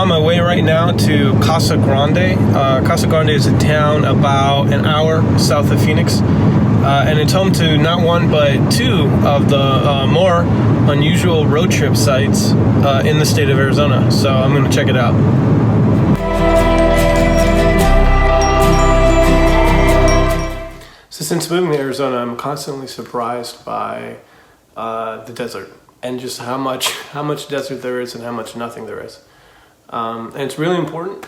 on my way right now to Casa Grande. Casa Grande is a town about an hour south of Phoenix. And it's home to not one but two of the more unusual road trip sites in the state of Arizona. So I'm going to check it out. So since moving to Arizona, I'm constantly surprised by the desert and just how much desert there is and how much nothing there is. And it's really important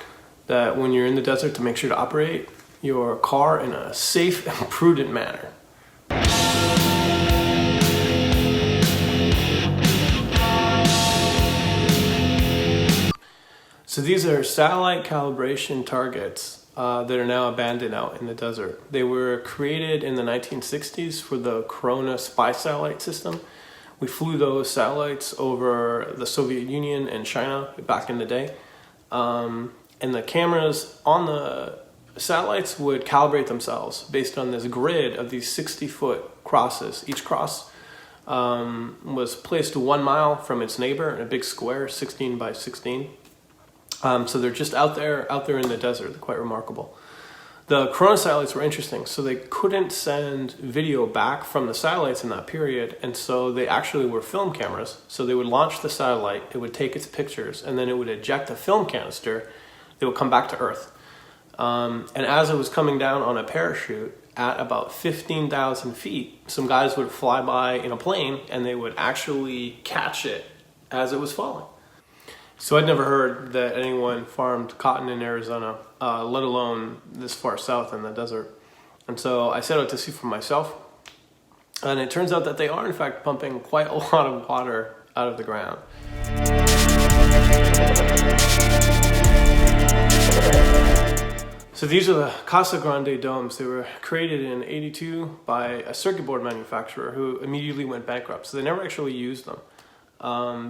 that when you're in the desert to make sure to operate your car in a safe and prudent manner. So these are satellite calibration targets that are now abandoned out in the desert. They were created in the 1960s for the Corona spy satellite system. We flew those satellites over the Soviet Union and China back in the day. And the cameras on the satellites would calibrate themselves based on this grid of these 60-foot crosses. Each cross was placed 1 mile from its neighbor in a big square, 16 by 16. So they're just out there in the desert. They're quite remarkable. The Corona satellites were interesting. So they couldn't send video back from the satellites in that period. And so they actually were film cameras. So they would launch the satellite, it would take its pictures, and then it would eject a film canister that would come back to Earth. And as it was coming down on a parachute at about 15,000 feet, some guys would fly by in a plane and they would actually catch it as it was falling. So I'd never heard that anyone farmed cotton in Arizona, let alone this far south in the desert. And so I set out to see for myself. And it turns out that they are in fact pumping quite a lot of water out of the ground. So these are the Casa Grande domes. They were created in '82 by a circuit board manufacturer who immediately went bankrupt. So they never actually used them.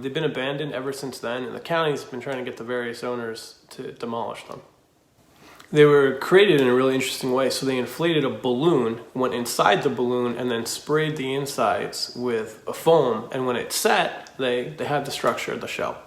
They've been abandoned ever since then, and the county's been trying to get the various owners to demolish them. They were created in a really interesting way. So they inflated a balloon, went inside the balloon, and then sprayed the insides with a foam. And when it set, they had the structure of the shell.